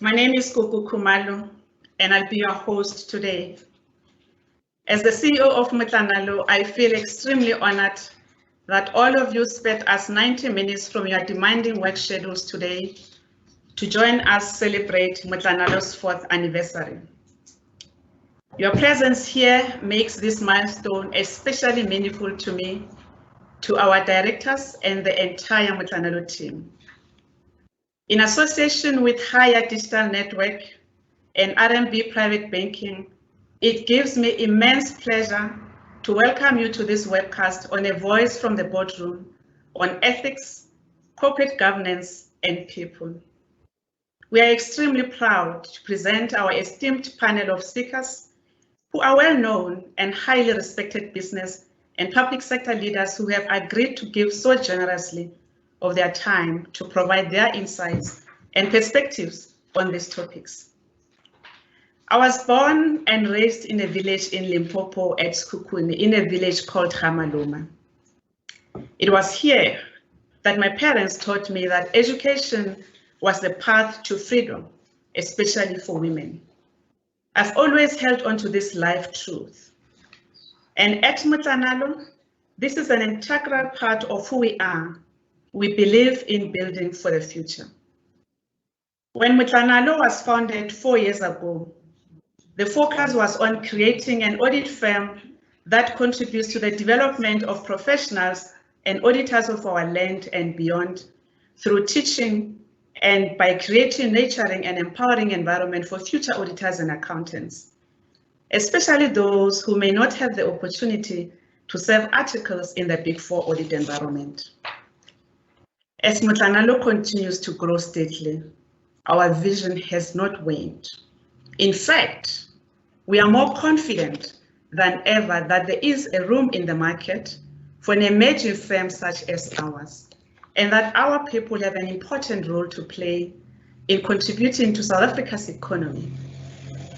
My name is Kuku Kumalo, and I'll be your host today. As the CEO of Mtlanalo, I feel extremely honored that all of you spent us 90 minutes from your demanding work schedules today to join us celebrate Mtlanalo's 4th anniversary. Your presence here makes this milestone especially meaningful to me, to our directors, and the entire Mtlanalo team. In association with Higher Digital Network and RMB Private Banking, it gives me immense pleasure to welcome you to this webcast on A Voice from the Boardroom on ethics, corporate governance, and people. We are extremely proud to present our esteemed panel of speakers who are well known and highly respected business and public sector leaders who have agreed to give so generously of their time to provide their insights and perspectives on these topics. I was born and raised in a village in Limpopo at Skukuni, in a village called Hamaloma. It was here that my parents taught me that education was the path to freedom, especially for women. I've always held on to this life truth. And at Mtlanalo, this is an integral part of who we are. We believe in building for the future. When Mtlanalo was founded 4 years ago, the focus was on creating an audit firm that contributes to the development of professionals and auditors of our land and beyond through teaching and by creating, nurturing, and empowering environment for future auditors and accountants, especially those who may not have the opportunity to serve articles in the Big Four audit environment. As Mtlanalo continues to grow steadily, our vision has not waned. In fact, we are more confident than ever that there is a room in the market for an emerging firm such as ours, and that our people have an important role to play in contributing to South Africa's economy.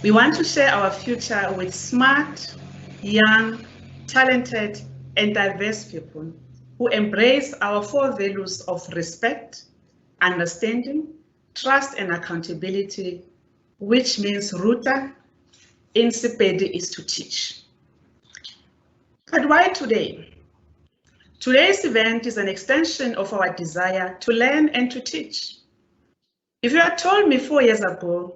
We want to share our future with smart, young, talented, and diverse people who embrace our 4 values of respect, understanding, trust, and accountability, which means Ruta, Insipedi is to teach. But why today? Today's event is an extension of our desire to learn and to teach. If you had told me 4 years ago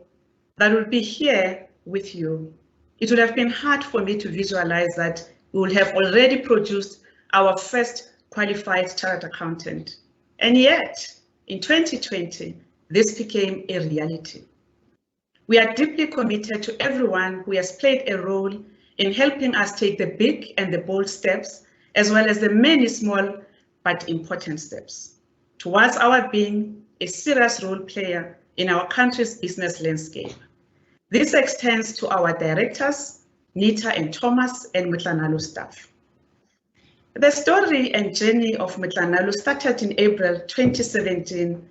that we'll be here with you, it would have been hard for me to visualize that we will have already produced our first qualified chartered accountant. And yet, in 2020, this became a reality. We are deeply committed to everyone who has played a role in helping us take the big and the bold steps, as well as the many small but important steps, towards our being a serious role player in our country's business landscape. This extends to our directors, Nita and Thomas, and Mtlanalo staff. The story and journey of Mtlanalo started in April 2017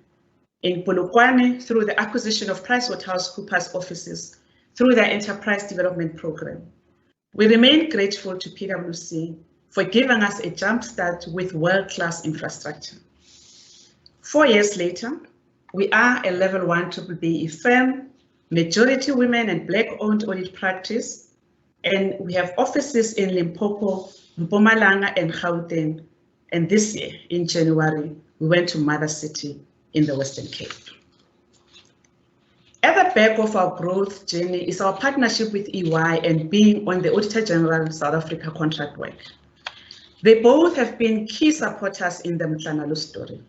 in Polokwane through the acquisition of PricewaterhouseCoopers offices through their Enterprise Development Program. We remain grateful to PwC for giving us a jump start with world-class infrastructure. 4 years later, we are a level 1 BBBE firm, majority women and Black-owned audit practice, and we have offices in Limpopo, Mpumalanga, and Gauteng. And this year, in January, we went to Mother City in the Western Cape. At the back of our growth journey is our partnership with EY and being on the Auditor General South Africa contract work. They both have been key supporters in the Mtlanalo story.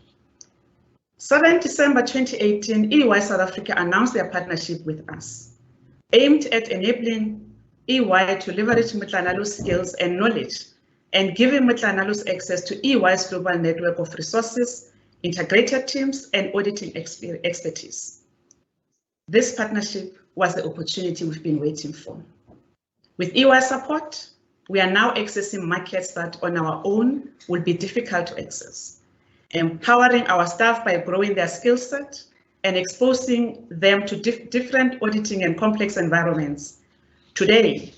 7 December 2018, EY South Africa announced their partnership with us, aimed at enabling EY to leverage Mtlanalo's skills and knowledge and giving Mtlanalo's access to EY's global network of resources, integrated teams, and auditing expertise. This partnership was the opportunity we've been waiting for. With EY support, we are now accessing markets that on our own will be difficult to access, empowering our staff by growing their skill set and exposing them to different auditing and complex environments. Today,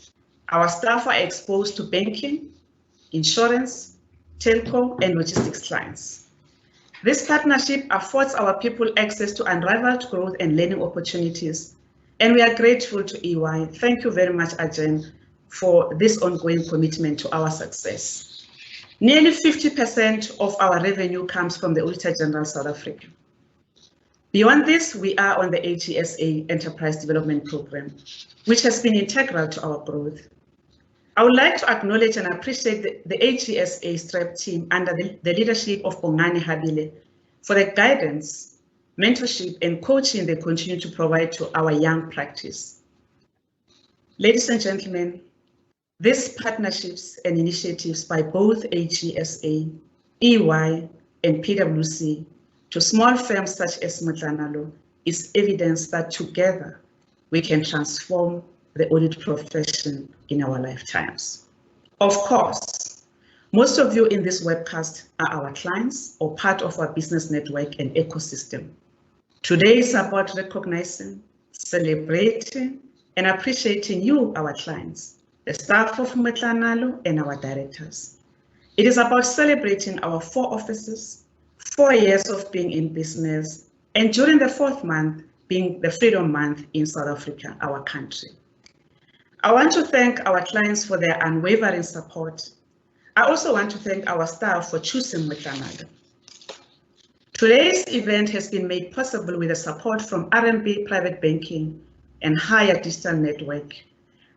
our staff are exposed to banking, insurance, telco, and logistics clients. This partnership affords our people access to unrivaled growth and learning opportunities, and we are grateful to EY. Thank you very much, Ajahn, for this ongoing commitment to our success. Nearly 50% of our revenue comes from the Auditor General South Africa. Beyond this, we are on the HESA Enterprise Development Program, which has been integral to our growth. I would like to acknowledge and appreciate the HESA STREP team under the leadership of Bongani Habile for the guidance, mentorship, and coaching they continue to provide to our young practice. Ladies and gentlemen, these partnerships and initiatives by both HESA, EY, and PwC to small firms such as Motlanalo is evidence that together we can transform the audit profession in our lifetimes. Of course, most of you in this webcast are our clients or part of our business network and ecosystem. Today is about recognizing, celebrating, and appreciating you, our clients, the staff of Motlanalo, and our directors. It is about celebrating our 4 offices, 4 years of being in business, and during the 4th month being the Freedom Month in South Africa, our country. I want to thank our clients for their unwavering support. I also want to thank our staff for choosing Motlanalo. Today's event has been made possible with the support from RMB Private Banking and Higher Digital Network.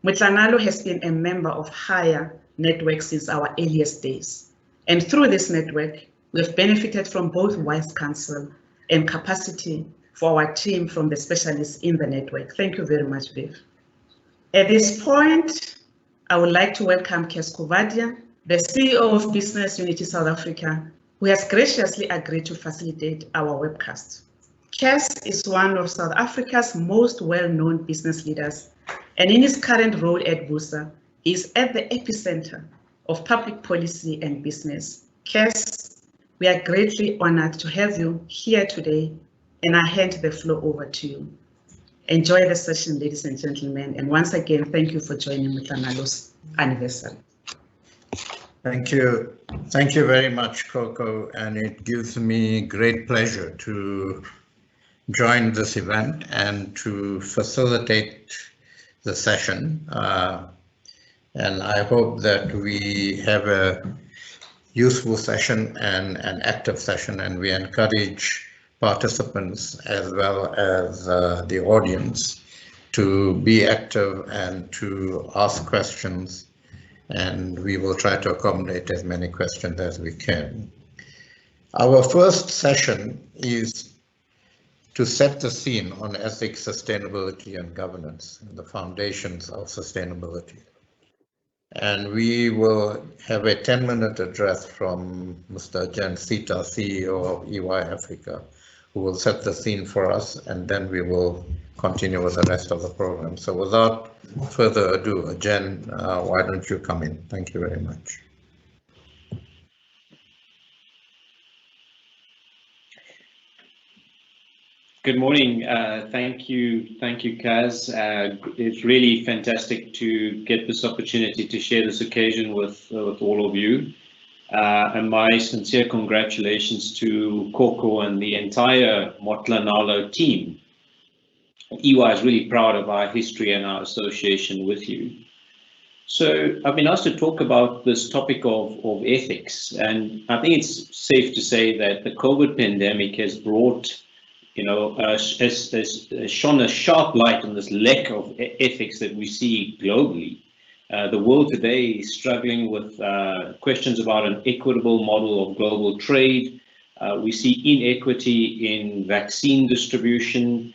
Motlanalo has been a member of Higher Network since our earliest days. And through this network, we have benefited from both wise counsel and capacity for our team from the specialists in the network. Thank you very much, Viv. At this point, I would like to welcome Kes Kuvadia, the CEO of Business Unity South Africa, who has graciously agreed to facilitate our webcast. Kes is one of South Africa's most well-known business leaders, and in his current role at BUSA, is at the epicenter of public policy and business. Kes, we are greatly honored to have you here today, and I hand the floor over to you. Enjoy the session, ladies and gentlemen, and once again, thank you for joining Motlanalo's anniversary. Thank you. Thank you very much, Coco, and it gives me great pleasure to join this event and to facilitate the session. And I hope that we have a useful session and an active session, and we encourage participants as well as the audience to be active and to ask questions, and we will try to accommodate as many questions as we can. Our first session is to set the scene on ethics, sustainability, and governance, and the foundations of sustainability. And we will have a 10-minute address from Mr. Jen Sita, CEO of EY Africa, who will set the scene for us, and then we will continue with the rest of the program. So without further ado, Jen, why don't you come in? Thank you very much. Good morning. Thank you, Kaz. It's really fantastic to get this opportunity to share this occasion with all of you. And my sincere congratulations to Coco and the entire Motlanalo team. EY is really proud of our history and our association with you. So I've been asked to talk about this topic of ethics, and I think it's safe to say that the COVID pandemic has brought, has shone a sharp light on this lack of ethics that we see globally. The world today is struggling with questions about an equitable model of global trade. We see inequity in vaccine distribution.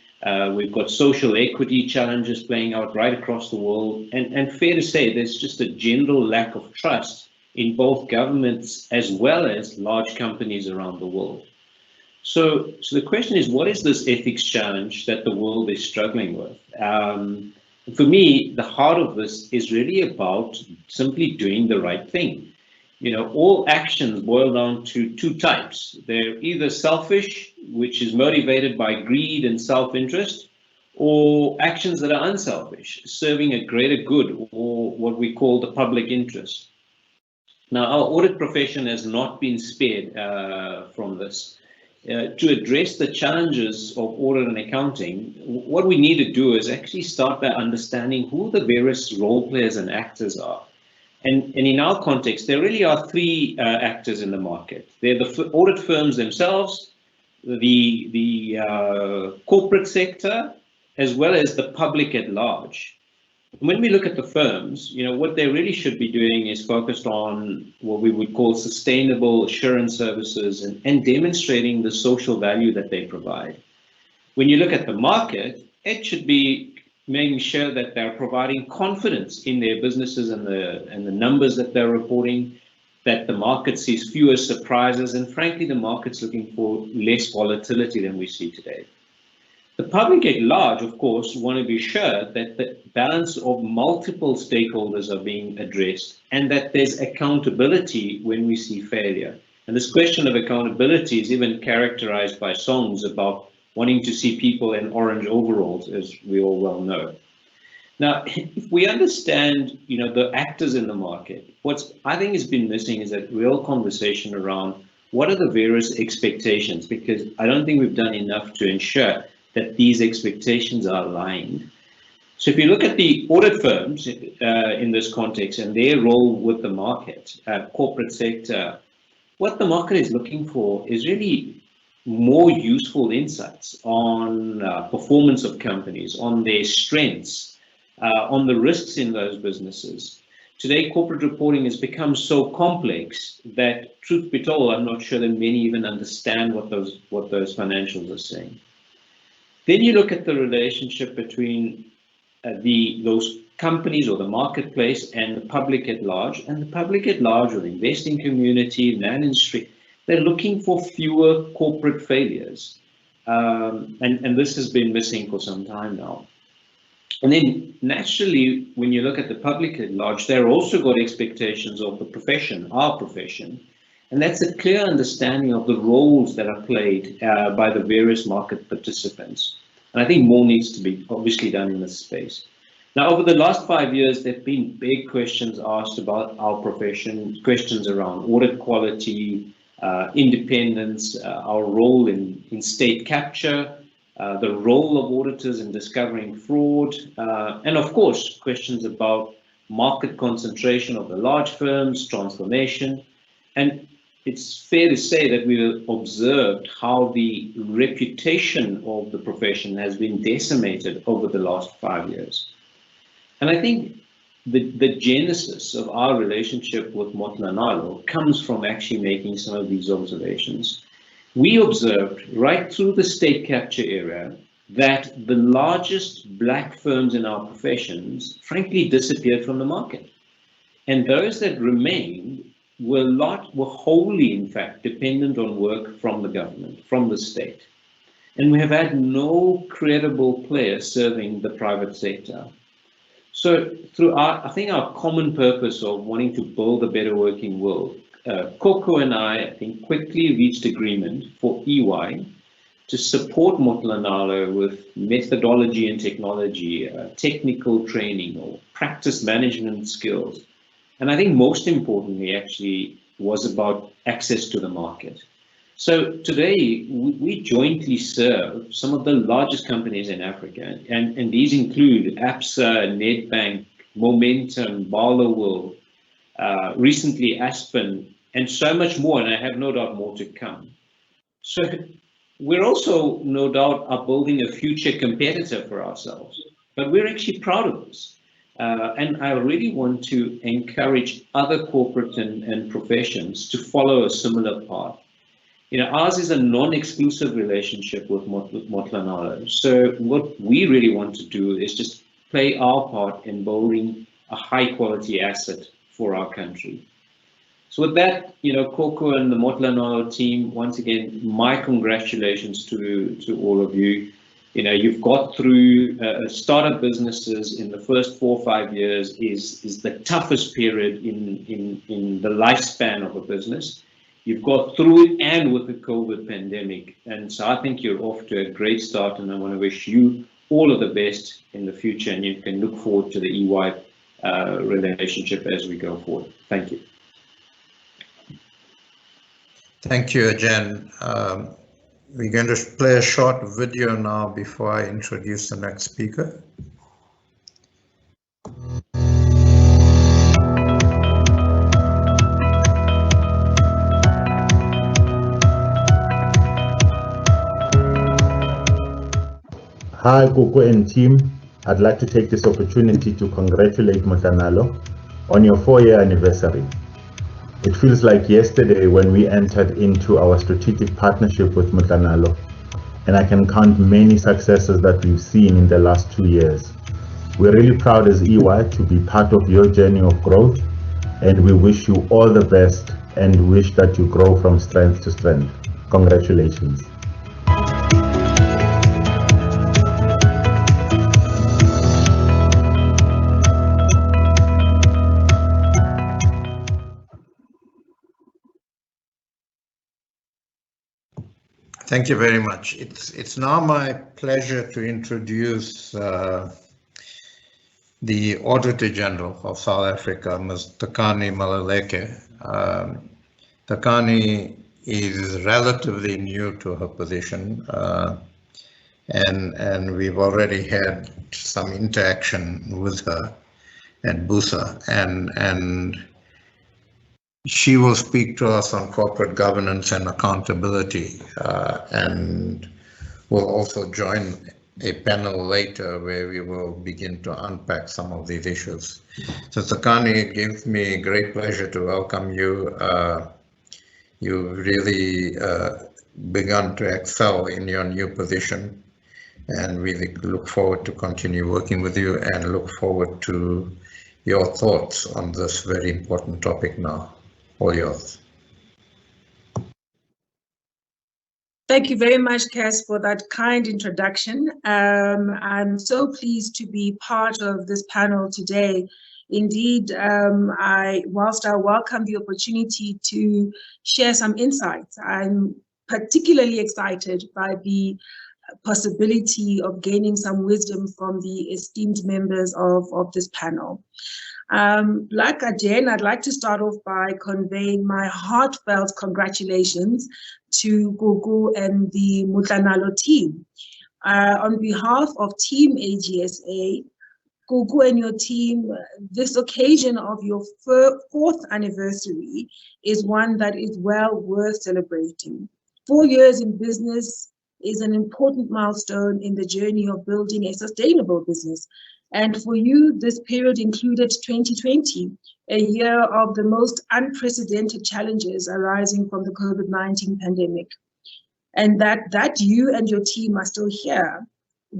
We've got social equity challenges playing out right across the world. And fair to say, there's just a general lack of trust in both governments as well as large companies around the world. So the question is, what is this ethics challenge that the world is struggling with? For me, the heart of this is really about simply doing the right thing. All actions boil down to 2 types. They're either selfish, which is motivated by greed and self-interest, or actions that are unselfish, serving a greater good, or what we call the public interest. Now, our audit profession has not been spared from this. to address the challenges of audit and accounting, what we need to do is actually start by understanding who the various role players and actors are. And in our context, there really are three actors in the market. They're the audit firms themselves, the corporate sector, as well as the public at large. When we look at the firms, what they really should be doing is focused on what we would call sustainable assurance services and demonstrating the social value that they provide. When you look at the market, it should be making sure that they're providing confidence in their businesses and the numbers that they're reporting, that the market sees fewer surprises, and frankly, the market's looking for less volatility than we see today. The public at large, of course, want to be sure that the balance of multiple stakeholders are being addressed and that there's accountability when we see failure. And this question of accountability is even characterized by songs about wanting to see people in orange overalls, as we all well know. Now, if we understand, the actors in the market, what I think has been missing is a real conversation around what are the various expectations, because I don't think we've done enough to ensure that these expectations are aligned. So if you look at the audit firms in this context and their role with the market, corporate sector, what the market is looking for is really more useful insights on performance of companies, on their strengths, on the risks in those businesses. Today, corporate reporting has become so complex that, truth be told, I'm not sure that many even understand what those financials are saying. Then you look at the relationship between those companies or the marketplace and the public at large. And the public at large, or the investing community, the industry, they're looking for fewer corporate failures. And this has been missing for some time now. And then naturally, when you look at the public at large, they're also got expectations of the profession, our profession. And that's a clear understanding of the roles that are played by the various market participants. And I think more needs to be obviously done in this space. Now, over the last 5 years, there have been big questions asked about our profession, questions around audit quality, independence, our role in state capture, the role of auditors in discovering fraud, and of course, questions about market concentration of the large firms, transformation. And it's fair to say that we've observed how the reputation of the profession has been decimated over the last 5 years. And I think the genesis of our relationship with Malalaike comes from actually making some of these observations. We observed right through the state capture era that the largest black firms in our professions frankly disappeared from the market. And those that remained were wholly, in fact, dependent on work from the government, from the state. And we have had no credible player serving the private sector. So through I think our common purpose of wanting to build a better working world, Coco and I think, quickly reached agreement for EY to support Malalaike with methodology and technology, technical training or practice management skills. And I think most importantly, actually, was about access to the market. So today, we jointly serve some of the largest companies in Africa, and these include ABSA, Nedbank, Momentum, Barloworld, recently Aspen, and so much more, and I have no doubt more to come. So we're also, no doubt, are building a future competitor for ourselves, but we're actually proud of this. And I really want to encourage other corporate and professions to follow a similar path. Ours is a non-exclusive relationship with Malalaike. So what we really want to do is just play our part in building a high-quality asset for our country. So with that, Coco and the Malalaike team, once again, my congratulations to all of you. You've got through startup businesses in the first 4 or 5 years is the toughest period in the lifespan of a business. You've got through it and with the COVID pandemic. And so I think you're off to a great start, and I want to wish you all of the best in the future, and you can look forward to the EY relationship as we go forward. Thank you. Thank you, Ajahn. We're going to play a short video now before I introduce the next speaker. Hi, Koko and team. I'd like to take this opportunity to congratulate Mothanalo on your 4-year anniversary. It feels like yesterday when we entered into our strategic partnership with Mothanalo, and I can count many successes that we've seen in the last 2 years. We're really proud as EY to be part of your journey of growth, and we wish you all the best and wish that you grow from strength to strength. Congratulations. Thank you very much. It's now my pleasure to introduce the Auditor General of South Africa, Ms. Takani Malalaike. Takani is relatively new to her position, and we've already had some interaction with her at BUSA, and she will speak to us on corporate governance and accountability, and will also join a panel later where we will begin to unpack some of these issues. So Takani, it gives me great pleasure to welcome you. You've really begun to excel in your new position, and we look forward to continue working with you and look forward to your thoughts on this very important topic now. All yours. Thank you very much, Cass, for that kind introduction. I'm so pleased to be part of this panel today. Indeed, whilst I welcome the opportunity to share some insights, I'm particularly excited by the possibility of gaining some wisdom from the esteemed members of this panel. Like Ajen, I'd like to start off by conveying my heartfelt congratulations to Gugu and the Mothanalo team. On behalf of Team AGSA, Gugu and your team, this occasion of your 4th anniversary is one that is well worth celebrating. 4 years in business is an important milestone in the journey of building a sustainable business. And for you, this period included 2020, a year of the most unprecedented challenges arising from the COVID-19 pandemic. And that you and your team are still here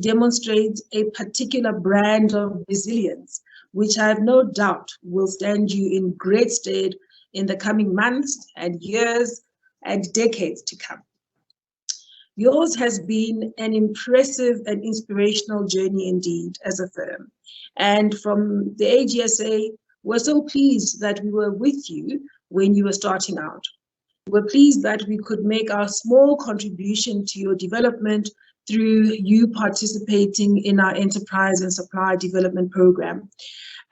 demonstrates a particular brand of resilience, which I have no doubt will stand you in great stead in the coming months and years and decades to come. Yours has been an impressive and inspirational journey indeed as a firm. And from the AGSA, we're so pleased that we were with you when you were starting out. We're pleased that we could make our small contribution to your development through you participating in our enterprise and supply development program.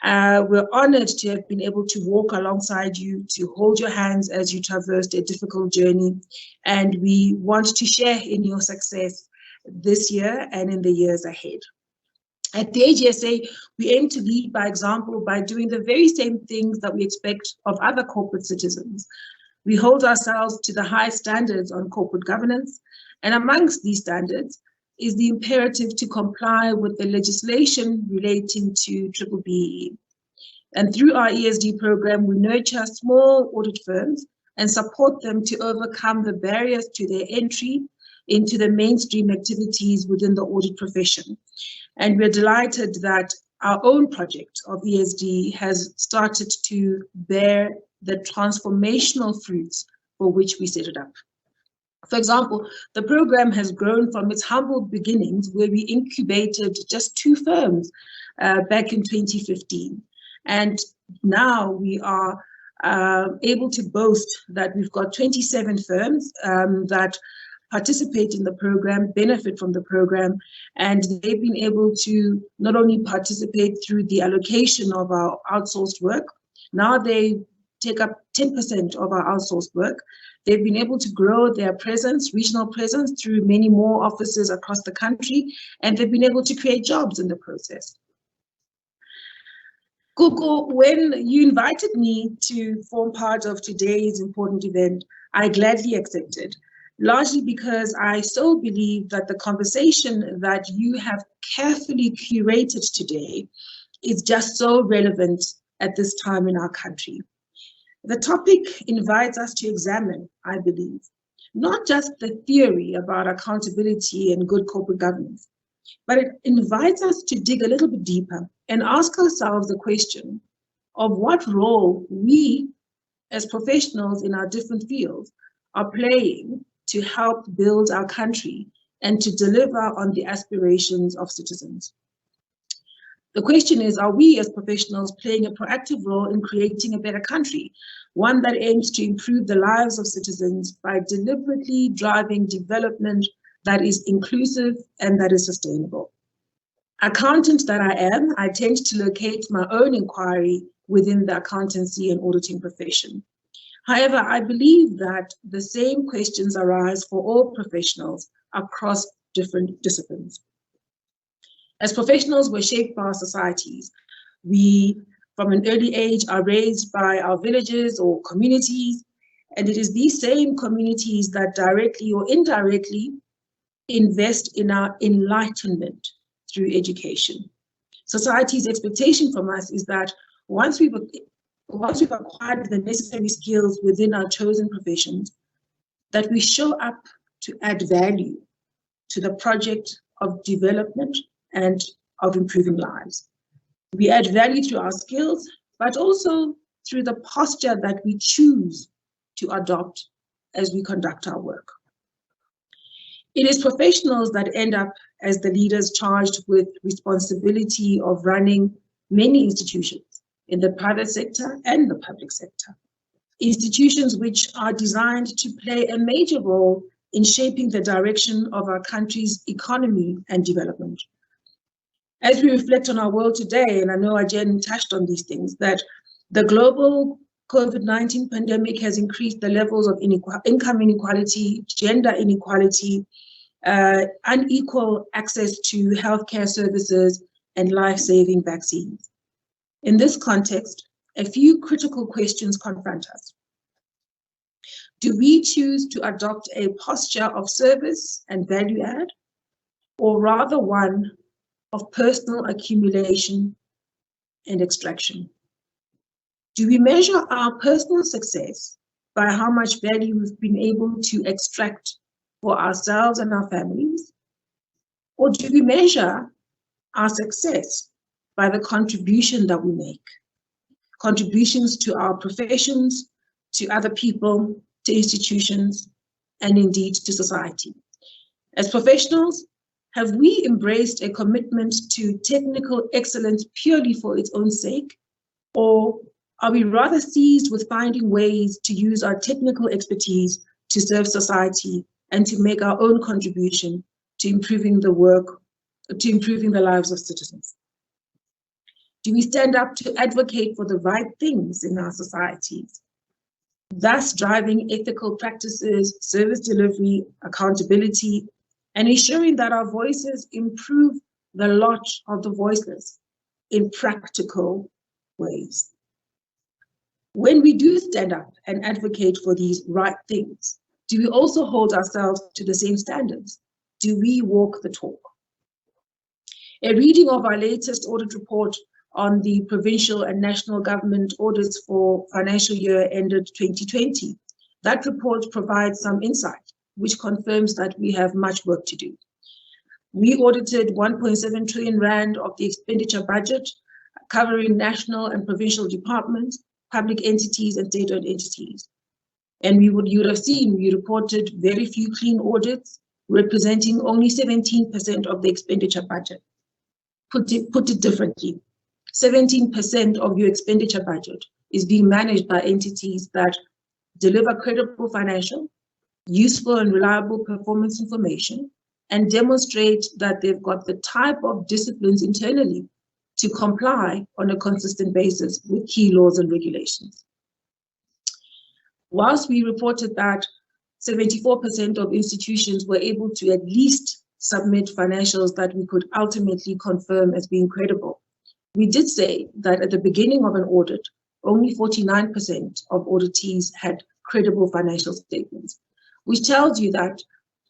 We're honored to have been able to walk alongside you, to hold your hands as you traversed a difficult journey. And we want to share in your success this year and in the years ahead. At the AGSA, we aim to lead by example by doing the very same things that we expect of other corporate citizens. We hold ourselves to the high standards on corporate governance, and amongst these standards is the imperative to comply with the legislation relating to BBBE. And through our ESD program, we nurture small audit firms and support them to overcome the barriers to their entry into the mainstream activities within the audit profession. And we're delighted that our own project of ESD has started to bear the transformational fruits for which we set it up. For example, the program has grown from its humble beginnings, where we incubated just 2 firms back in 2015. And now we are able to boast that we've got 27 firms that participate in the program, benefit from the program, and they've been able to not only participate through the allocation of our outsourced work, now they take up 10% of our outsourced work. They've been able to grow their presence, regional presence, through many more offices across the country, and they've been able to create jobs in the process. Gugu, when you invited me to form part of today's important event, I gladly accepted, largely because I so believe that the conversation that you have carefully curated today is just so relevant at this time in our country. The topic invites us to examine, I believe, not just the theory about accountability and good corporate governance, but it invites us to dig a little bit deeper and ask ourselves the question of what role we as professionals in our different fields are playing to help build our country and to deliver on the aspirations of citizens. The question is, are we as professionals playing a proactive role in creating a better country, one that aims to improve the lives of citizens by deliberately driving development that is inclusive and that is sustainable? Accountant that I am, I tend to locate my own inquiry within the accountancy and auditing profession. However, I believe that the same questions arise for all professionals across different disciplines. As professionals, we're shaped by our societies. We, from an early age, are raised by our villages or communities, and it is these same communities that directly or indirectly invest in our enlightenment through education. Society's expectation from us is that once we've acquired the necessary skills within our chosen professions, that we show up to add value to the project of development and of improving lives. We add value through our skills, but also through the posture that we choose to adopt as we conduct our work. It is professionals that end up as the leaders charged with responsibility of running many institutions in the private sector and the public sector. Institutions which are designed to play a major role in shaping the direction of our country's economy and development. As we reflect on our world today, and I know Ajen touched on these things, that the global COVID-19 pandemic has increased the levels of income inequality, gender inequality, unequal access to healthcare services, and life-saving vaccines. In this context, a few critical questions confront us. Do we choose to adopt a posture of service and value add, or rather one of personal accumulation and extraction? Do we measure our personal success by how much value we've been able to extract for ourselves and our families? Or do we measure our success by the contribution that we make? Contributions to our professions, to other people, to institutions, and indeed to society. As professionals, have we embraced a commitment to technical excellence purely for its own sake? Or are we rather seized with finding ways to use our technical expertise to serve society and to make our own contribution to improving the lives of citizens? Do we stand up to advocate for the right things in our societies, thus driving ethical practices, service delivery, accountability, and ensuring that our voices improve the lot of the voiceless in practical ways? When we do stand up and advocate for these right things, do we also hold ourselves to the same standards? Do we walk the talk? A reading of our latest audit report on the provincial and national government audits for financial year ended 2020. That report provides some insight, which confirms that we have much work to do. We audited 1.7 trillion rand of the expenditure budget, covering national and provincial departments, public entities, and state-owned entities. And you would have seen, we reported very few clean audits, representing only 17% of the expenditure budget. Put it differently, 17% of your expenditure budget is being managed by entities that deliver credible financial, useful and reliable performance information, and demonstrate that they've got the type of disciplines internally to comply on a consistent basis with key laws and regulations. whilst we reported that 74% of institutions were able to at least submit financials that we could ultimately confirm as being credible, we did say that at the beginning of an audit, only 49% of auditees had credible financial statements, which tells you that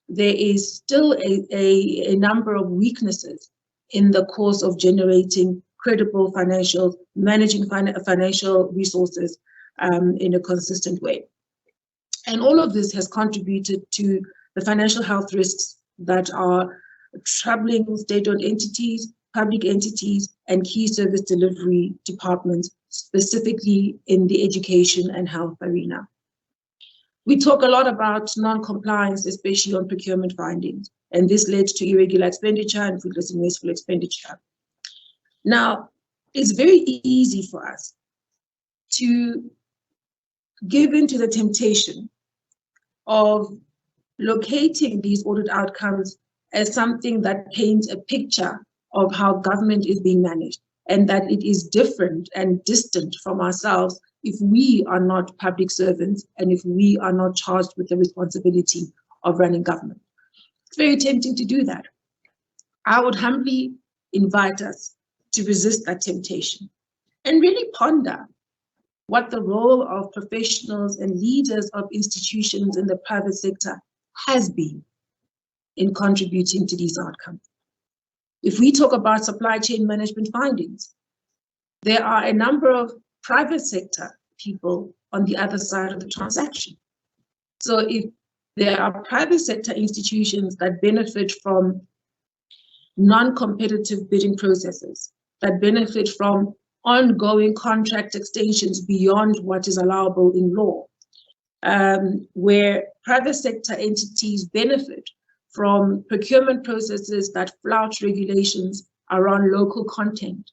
there is still a number of weaknesses in the course of generating credible financial, managing financial resources in a consistent way. And all of this has contributed to the financial health risks that are troubling state-owned entities, public entities, and key service delivery departments, specifically in the education and health arena. We talk a lot about non-compliance, especially on procurement findings, and this led to irregular expenditure and fruitless and wasteful expenditure. Now, it's very easy for us to give into the temptation of locating these audit outcomes as something that paints a picture of how government is being managed, and that it is different and distant from ourselves if we are not public servants and if we are not charged with the responsibility of running government. It's very tempting to do that. I would humbly invite us to resist that temptation and really ponder what the role of professionals and leaders of institutions in the private sector has been in contributing to these outcomes. If we talk about supply chain management findings, there are a number of private sector people on the other side of the transaction. So if there are private sector institutions that benefit from non-competitive bidding processes, that benefit from ongoing contract extensions beyond what is allowable in law, where private sector entities benefit from procurement processes that flout regulations around local content,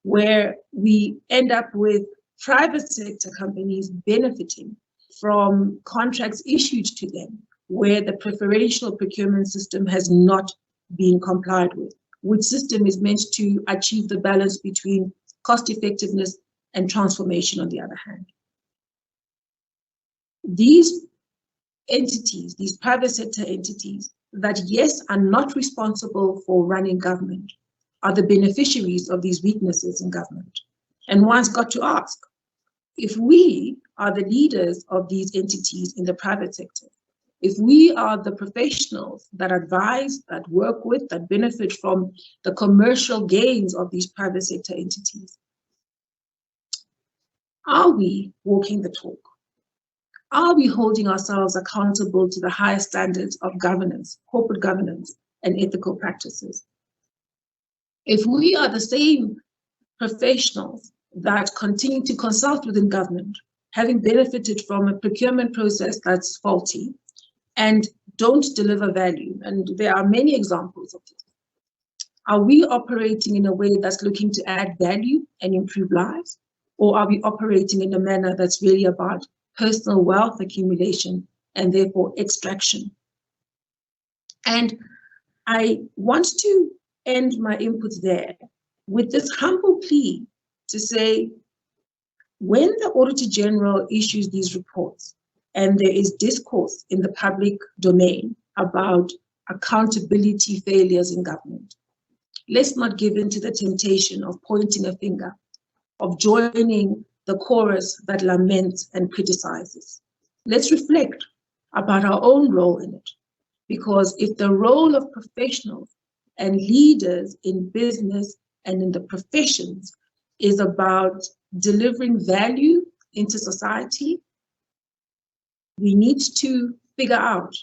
where we end up with private sector companies benefiting from contracts issued to them where the preferential procurement system has not been complied with, which system is meant to achieve the balance between cost effectiveness and transformation on the other hand. These entities, these private sector entities that, yes, are not responsible for running government, are the beneficiaries of these weaknesses in government. And one's got to ask, if we are the leaders of these entities in the private sector, if we are the professionals that advise, that work with, that benefit from the commercial gains of these private sector entities, are we walking the talk? Are we holding ourselves accountable to the highest standards of governance, corporate governance, and ethical practices? If we are the same professionals that continue to consult within government, having benefited from a procurement process that's faulty and don't deliver value, and there are many examples of this, are we operating in a way that's looking to add value and improve lives? Or are we operating in a manner that's really about personal wealth accumulation and therefore extraction? And I want to end my input there with this humble plea to say, when the Auditor General issues these reports and there is discourse in the public domain about accountability failures in government, let's not give in to the temptation of pointing a finger, of joining the chorus that laments and criticizes. Let's reflect about our own role in it, because if the role of professionals and leaders in business and in the professions is about delivering value into society, we need to figure out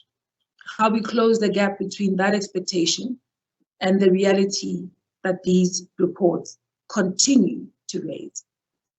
how we close the gap between that expectation and the reality that these reports continue to raise.